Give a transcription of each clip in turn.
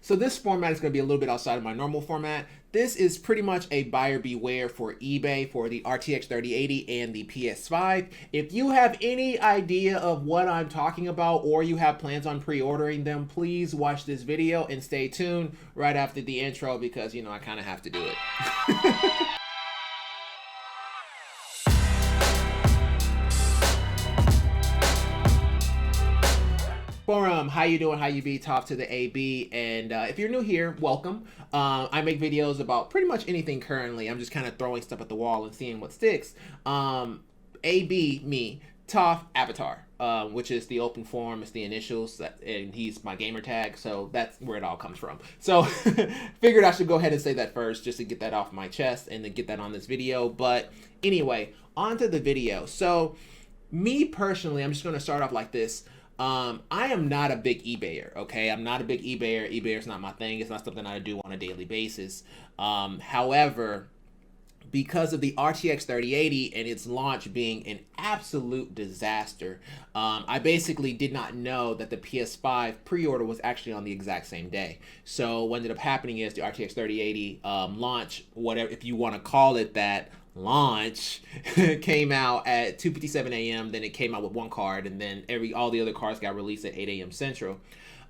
So this format is going to be a little bit outside of my normal format. This is pretty much a buyer beware for eBay for the RTX 3080 and the PS5. If you have any idea of what I'm talking about or you have plans on pre-ordering them, please watch this video and stay tuned right after the intro because, you know, I kind of have to do it. Forum, how you doing? How you be? Talk to the AB. And if you're new here, welcome. I make videos about pretty much anything currently. I'm just kind of throwing stuff at the wall and seeing what sticks. AB, me, Toph Avatar, which is the open forum. It's the initials, and he's my gamer tag. So that's where it all comes from. So figured I should go ahead and say that first just to get that off my chest and then get that on this video. But anyway, on to the video. So me personally, I'm just going to start off like this. I am not a big eBayer, okay? I'm not a big eBayer. eBayer's not my thing. It's not something I do on a daily basis. However, because of the RTX 3080 and its launch being an absolute disaster, I basically did not know that the PS5 pre-order was actually on the exact same day. So what ended up happening is the RTX 3080 launch, whatever, if you want to call it that, launch came out at 2:57 a.m. Then it came out with one card, and then all the other cards got released at 8 a.m. Central,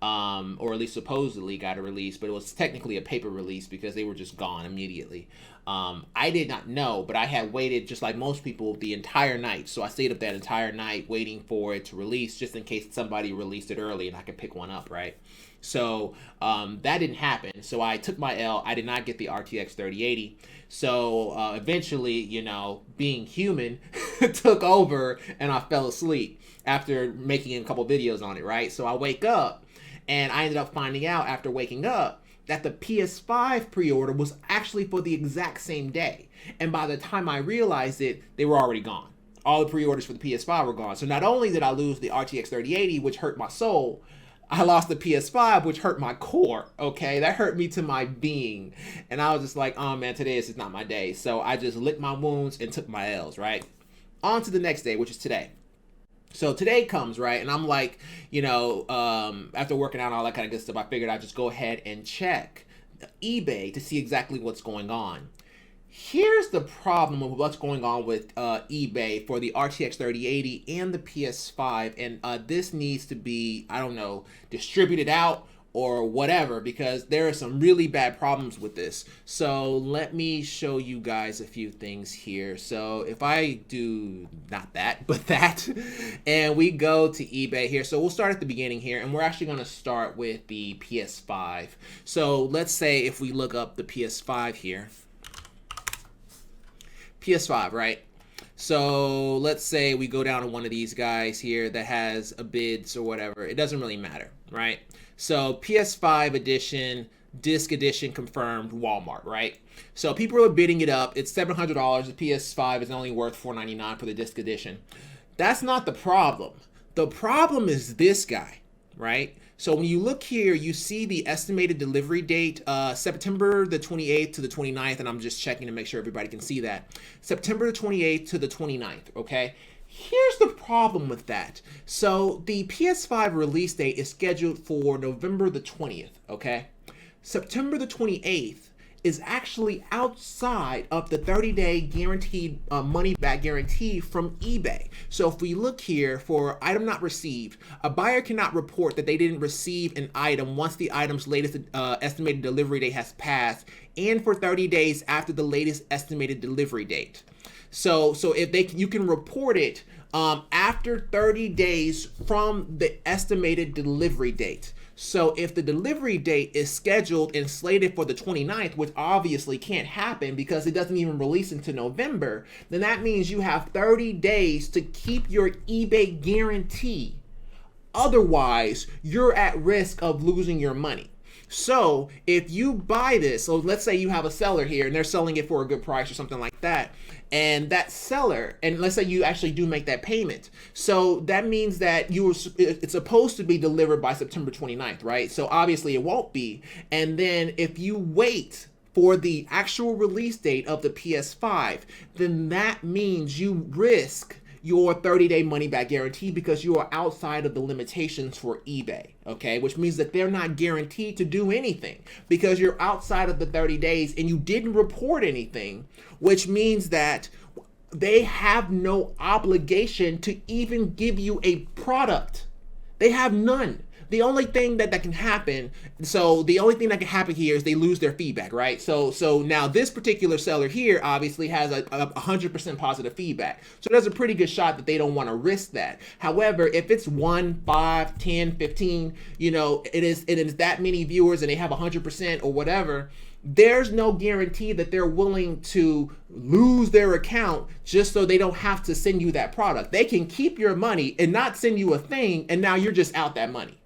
or at least supposedly got a release, but it was technically a paper release because they were just gone immediately. I did not know, but I had waited just like most people the entire night. So I stayed up that entire night waiting for it to release just in case somebody released it early and I could pick one up, right? So that didn't happen. So I took my L. I did not get the RTX 3080. So eventually, you know, being human took over and I fell asleep after making a couple videos on it, right? So I wake up and I ended up finding out after waking up that the PS5 pre-order was actually for the exact same day. And by the time I realized it, they were already gone. All the pre-orders for the PS5 were gone. So not only did I lose the RTX 3080, which hurt my soul, I lost the PS5, which hurt my core, okay? That hurt me to my being. And I was just like, oh man, today is just not my day. So I just licked my wounds and took my L's, right? On to the next day, which is today. So today comes, right? And I'm like, you know, after working out and all that kind of good stuff, I figured I'd just go ahead and check eBay to see exactly what's going on. Here's the problem with what's going on with eBay for the RTX 3080 and the PS5, and this needs to be, I don't know, distributed out or whatever, because there are some really bad problems with this. So let me show you guys a few things here. So if I do not that, but that, and we go to eBay here. So we'll start at the beginning here, and we're actually going to start with the PS5. So let's say if we look up the PS5 here. PS5, right? So let's say we go down to one of these guys here that has a bids or whatever. It doesn't really matter, right? So PS5 edition, disc edition confirmed, Walmart, right? So people are bidding it up. It's $700. The PS5 is only worth $499 for the disc edition. That's not the problem. The problem is this guy, right? So when you look here, you see the estimated delivery date, September the 28th to the 29th, and I'm just checking to make sure everybody can see that. September the 28th to the 29th, okay? Here's the problem with that. So the PS5 release date is scheduled for November the 20th, okay? September the 28th is actually outside of the 30-day guaranteed money-back guarantee from eBay. So if we look here for item not received, a buyer cannot report that they didn't receive an item once the item's latest estimated delivery date has passed and for 30 days after the latest estimated delivery date. So if you can report it after 30 days from the estimated delivery date. So if the delivery date is scheduled and slated for the 29th, which obviously can't happen because it doesn't even release until November, then that means you have 30 days to keep your eBay guarantee. Otherwise, you're at risk of losing your money. So if you buy this, so let's say you have a seller here and they're selling it for a good price or something like that, and that seller, and let's say you actually do make that payment. So that means that it's supposed to be delivered by September 29th, right? So obviously it won't be. And then if you wait for the actual release date of the PS5, then that means you risk your 30-day money back guarantee because you are outside of the limitations for eBay, okay? Which means that they're not guaranteed to do anything because you're outside of the 30 days and you didn't report anything, which means that they have no obligation to even give you a product. They have none. The only thing that can happen, here is they lose their feedback, right? So now this particular seller here obviously has a 100% positive feedback. So there's a pretty good shot that they don't want to risk that. However, if it's 1, 5, 10, 15, you know, it is that many viewers and they have 100% or whatever, there's no guarantee that they're willing to lose their account just so they don't have to send you that product. They can keep your money and not send you a thing, and now you're just out that money.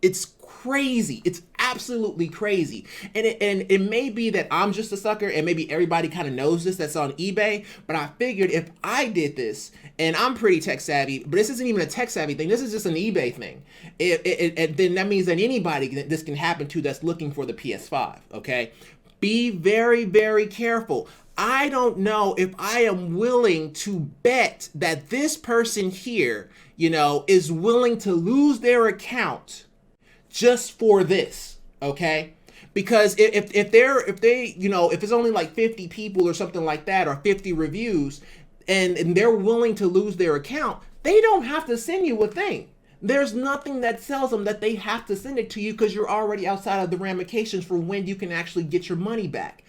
It's crazy. It's absolutely crazy. And it may be that I'm just a sucker and maybe everybody kind of knows this that's on eBay, but I figured if I did this, and I'm pretty tech savvy, but this isn't even a tech savvy thing, this is just an eBay thing. Then that means that anybody this can happen to that's looking for the PS5, okay? Be very, very careful. I don't know if I am willing to bet that this person here, you know, is willing to lose their account just for this, okay? Because if it's only like 50 people or something like that, or 50 reviews, and they're willing to lose their account, they don't have to send you a thing. There's nothing that tells them that they have to send it to you because you're already outside of the ramifications for when you can actually get your money back.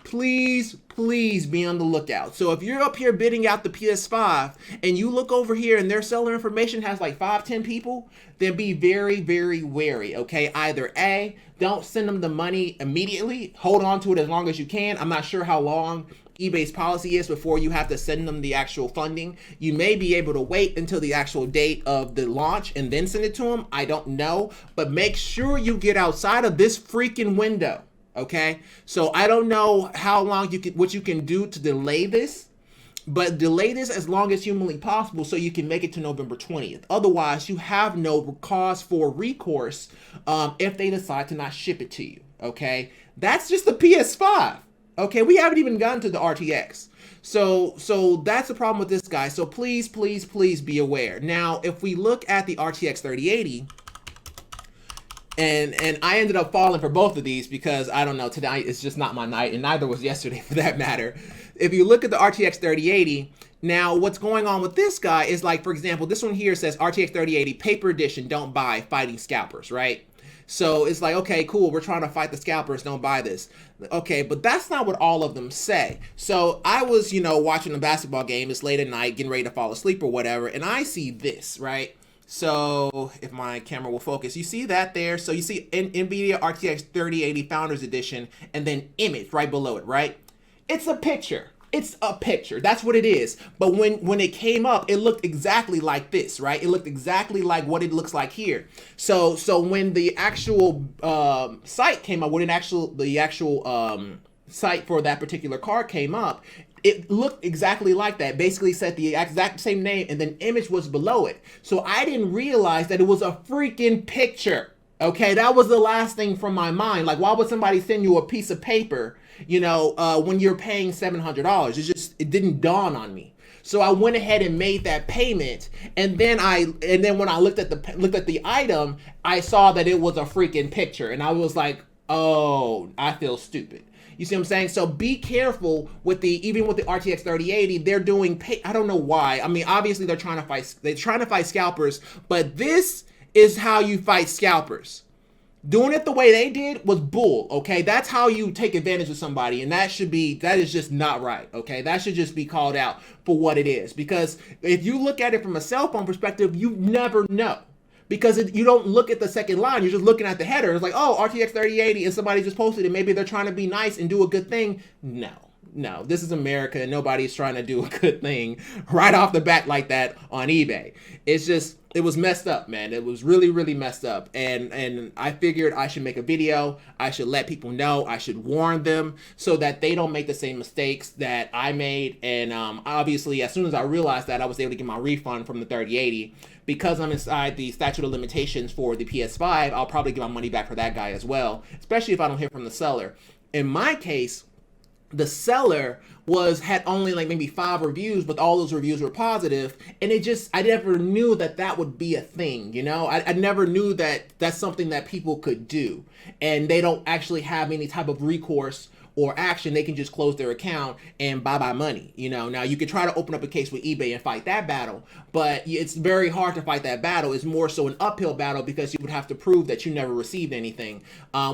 Please, please be on the lookout. So if you're up here bidding out the PS5 and you look over here and their seller information has like 5, 10 people, then be very, very wary, okay? Either A, don't send them the money immediately. Hold on to it as long as you can. I'm not sure how long eBay's policy is before you have to send them the actual funding. You may be able to wait until the actual date of the launch and then send it to them. I don't know, but make sure you get outside of this freaking window. Okay, so I don't know how long what you can do to delay this, but delay this as long as humanly possible so you can make it to November 20th. Otherwise, you have no cause for recourse if they decide to not ship it to you. Okay, that's just the PS5. Okay, we haven't even gotten to the RTX. So that's the problem with this guy. So please, please, please be aware. Now, if we look at the RTX 3080. And I ended up falling for both of these because, I don't know, tonight is just not my night, and neither was yesterday for that matter. If you look at the RTX 3080, now what's going on with this guy is, like, for example, this one here says RTX 3080 paper edition, don't buy, fighting scalpers, right? So it's like, okay, cool, we're trying to fight the scalpers, don't buy this. Okay, but that's not what all of them say. So I was, you know, watching a basketball game, it's late at night, getting ready to fall asleep or whatever, and I see this, right? So if my camera will focus, you see that there. So you see NVIDIA RTX 3080 Founders Edition and then image right below it, right? It's a picture. It's a picture. That's what it is. But when it came up, it looked exactly like this, right? It looked exactly like what it looks like here. So when the actual site came up, the actual site for that particular card came up, it looked exactly like that. Basically said the exact same name and then image was below it. So I didn't realize that it was a freaking picture. Okay, that was the last thing from my mind. Like, why would somebody send you a piece of paper, you know, when you're paying $700? It didn't dawn on me. So I went ahead and made that payment, and then when I looked at the item, I saw that it was a freaking picture, and I was like, oh, I feel stupid. You see what I'm saying? So be careful with even with the RTX 3080, they're doing I don't know why. I mean, obviously they're trying to fight scalpers, but this is how you fight scalpers. Doing it the way they did was bull, okay? That's how you take advantage of somebody, and that is just not right, okay? That should just be called out for what it is, because if you look at it from a cell phone perspective, you never know. Because you don't look at the second line, you're just looking at the header. It's like, oh, RTX 3080, and somebody just posted it. Maybe they're trying to be nice and do a good thing. No, this is America, and nobody's trying to do a good thing right off the bat like that on eBay. It was messed up, man. It was really, really messed up. And I figured I should make a video. I should let people know. I should warn them so that they don't make the same mistakes that I made. And obviously, as soon as I realized that, I was able to get my refund from the 3080. Because I'm inside the statute of limitations for the PS5, I'll probably get my money back for that guy as well, especially if I don't hear from the seller. In my case, the seller had only like maybe 5 reviews, but all those reviews were positive, and I never knew that would be a thing, you know. I never knew that that's something that people could do, and they don't actually have any type of recourse or action. They can just close their account and bye money, you know. Now you could try to open up a case with eBay and fight that battle, but it's very hard to fight that battle. It's more so an uphill battle because you would have to prove that you never received anything,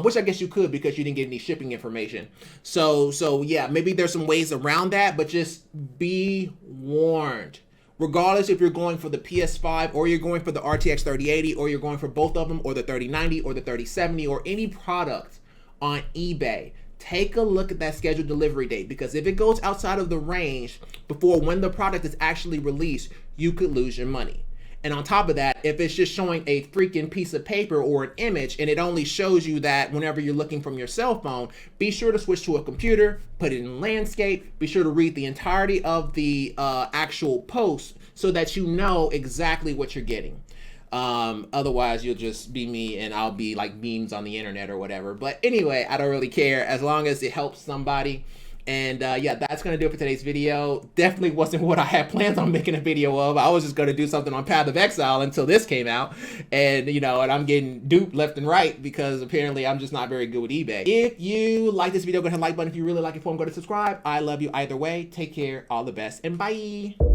which I guess you could because you didn't get any shipping information. So yeah, maybe there's some ways around that, but just be warned. Regardless if you're going for the PS5 or you're going for the RTX 3080 or you're going for both of them, or the 3090 or the 3070 or any product on eBay, take a look at that scheduled delivery date, because if it goes outside of the range before when the product is actually released, you could lose your money. And on top of that, if it's just showing a freaking piece of paper or an image and it only shows you that whenever you're looking from your cell phone, be sure to switch to a computer, put it in landscape, be sure to read the entirety of the actual post so that you know exactly what you're getting. Otherwise you'll just be me and I'll be like memes on the internet or whatever. But anyway, I don't really care as long as it helps somebody. And yeah, that's gonna do it for today's video. Definitely wasn't what I had plans on making a video of. I was just gonna do something on Path of Exile until this came out, and you know, and I'm getting duped left and right because apparently I'm just not very good with eBay. If you like this video, go ahead and like button. If you really like it, go and subscribe. I love you either way. Take care, all the best, and bye.